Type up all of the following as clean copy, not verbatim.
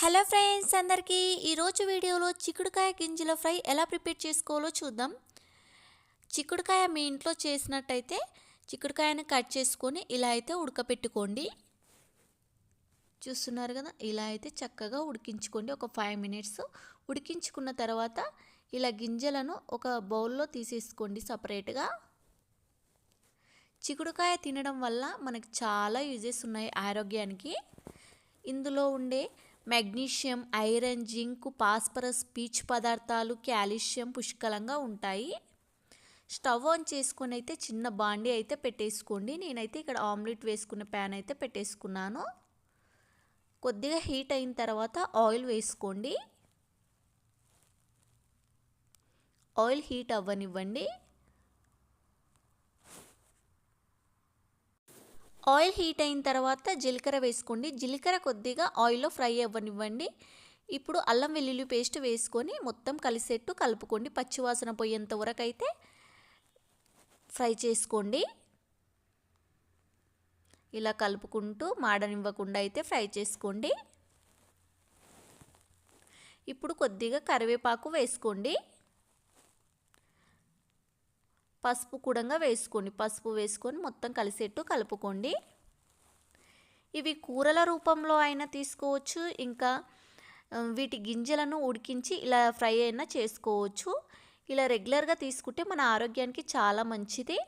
Hello friends అందరికీ ఈరోజు వీడియోలో చిక్కుడుకాయ గింజల ఫ్రై ఎలా ప్రిపేర్ చేసుకోవాలో చూద్దాం. చిక్కుడుకాయ మీ ఇంట్లో చేసినట్టయితే చిక్కుడుకాయను కట్ చేసుకొని ఇలా అయితే ఉడకపెట్టుకోండి. చూస్తున్నారు కదా, ఇలా అయితే చక్కగా ఉడికించుకోండి. ఒక 5 మినిట్స్ ఉడికించుకున్న తర్వాత ఇలా గింజలను ఒక బౌల్లో తీసేసుకోండి సపరేట్గా. చిక్కుడుకాయ తినడం వల్ల మనకు చాలా యూజెస్ ఉన్నాయి ఆరోగ్యానికి. ఇందులో ఉండే మెగ్నీషియం, ఐరన్, జింక్, ఫాస్ఫరస్, పీచు పదార్థాలు, కాల్షియం పుష్కలంగా ఉంటాయి. స్టవ్ ఆన్ చేసుకొని అయితే చిన్న బాండీ అయితే పెట్టేసుకోండి. నేనైతే ఇక్కడ ఆమ్లెట్ వేసుకున్న ప్యాన్ అయితే పెట్టేసుకున్నాను. కొద్దిగా హీట్ అయిన తర్వాత ఆయిల్ వేసుకోండి. ఆయిల్ హీట్ అవ్వనివ్వండి. ఆయిల్ హీట్ అయిన తర్వాత జీలకర్ర వేసుకోండి. జీలకర్ర కొద్దిగా ఆయిల్లో ఫ్రై అవ్వనివ్వండి. ఇప్పుడు అల్లం వెల్లుల్లి పేస్ట్ వేసుకొని మొత్తం కలిసేట్టు కలుపుకోండి. పచ్చివాసన పోయేంత వరకు అయితే ఫ్రై చేసుకోండి. ఇలా కలుపుకుంటూ మాడనివ్వకుండా అయితే ఫ్రై చేసుకోండి. ఇప్పుడు కొద్దిగా కరివేపాకు వేసుకోండి. పసుపు కూడా వేసుకోండి. పసుపు వేసుకొని మొత్తం కలిసేట్టు కలుపుకోండి. ఇవి కూరల రూపంలో అయినా తీసుకోవచ్చు, ఇంకా వీటి గింజలను ఉడికించి ఇలా ఫ్రై అయినా చేసుకోవచ్చు. ఇలా రెగ్యులర్గా తీసుకుంటే మన ఆరోగ్యానికి చాలా మంచిది.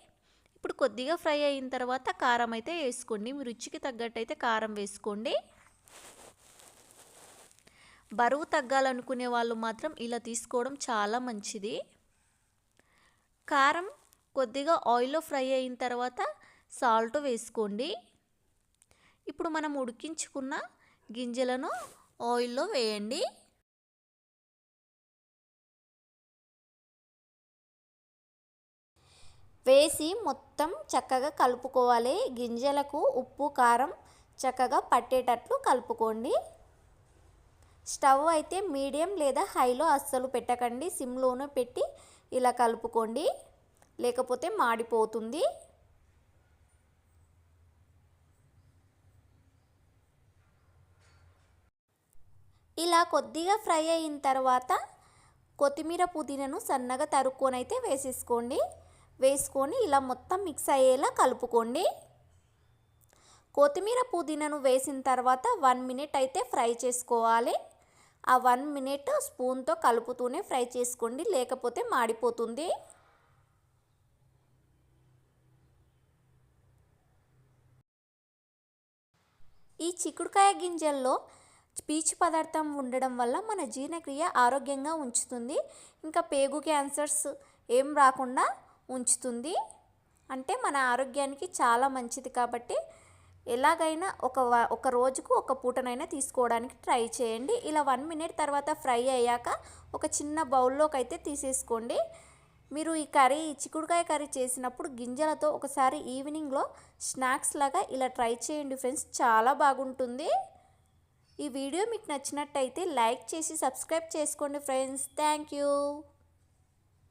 ఇప్పుడు కొద్దిగా ఫ్రై అయిన తర్వాత కారం అయితే వేసుకోండి. మీ రుచికి తగ్గట్టు అయితే కారం వేసుకోండి. బరువు తగ్గాలనుకునే వాళ్ళు మాత్రం ఇలా తీసుకోవడం చాలా మంచిది. కారం కొద్దిగా ఆయిల్లో ఫ్రై అయిన తర్వాత సాల్ట్ వేసుకోండి. ఇప్పుడు మనం ఉడికించుకున్న గింజలను ఆయిల్లో వేయండి. వేసి మొత్తం చక్కగా కలుపుకోవాలి. గింజలకు ఉప్పు కారం చక్కగా పట్టేటట్లు కలుపుకోండి. స్టవ్ అయితే మీడియం లేదా హైలో అస్సలు పెట్టకండి. సిమ్లోనే పెట్టి ఇలా కలుపుకోండి, లేకపోతే మాడిపోతుంది. ఇలా కొద్దిగా ఫ్రై అయిన తర్వాత కొత్తిమీర పుదీనాను సన్నగా తరుక్కొని అయితే వేసేసుకోండి. వేసుకొని ఇలా మొత్తం మిక్స్ అయ్యేలా కలుపుకోండి. కొత్తిమీర పుదీనాను వేసిన తర్వాత 1 మినిట్ అయితే ఫ్రై చేసుకోవాలి. ఆ 1 మినిట్ స్పూన్తో కలుపుతూనే ఫ్రై చేసుకోండి, లేకపోతే మాడిపోతుంది. ఈ చిక్కుడుకాయ గింజల్లో పీచు పదార్థం ఉండడం వల్ల మన జీర్ణక్రియ ఆరోగ్యంగా ఉంచుతుంది. ఇంకా పేగు క్యాన్సర్స్ ఏం రాకుండా ఉంచుతుంది. అంటే మన ఆరోగ్యానికి చాలా మంచిది. కాబట్టి ఎలాగైనా ఒక రోజుకు ఒక పూటనైనా తీసుకోవడానికి ట్రై చేయండి. ఇలా 1 మినిట్ తర్వాత ఫ్రై అయ్యాక ఒక చిన్న బౌల్లోకి అయితే తీసేసుకోండి. మీరు ఈ చిక్కుడుకాయ కర్రీ చేసినప్పుడు గింజలతో ఒకసారి ఈవినింగ్లో స్నాక్స్ లాగా ఇలా ట్రై చేయండి ఫ్రెండ్స్, చాలా బాగుంటుంది. ఈ వీడియో మీకు నచ్చినట్టయితే లైక్ చేసి సబ్స్క్రైబ్ చేసుకోండి ఫ్రెండ్స్. Thank you.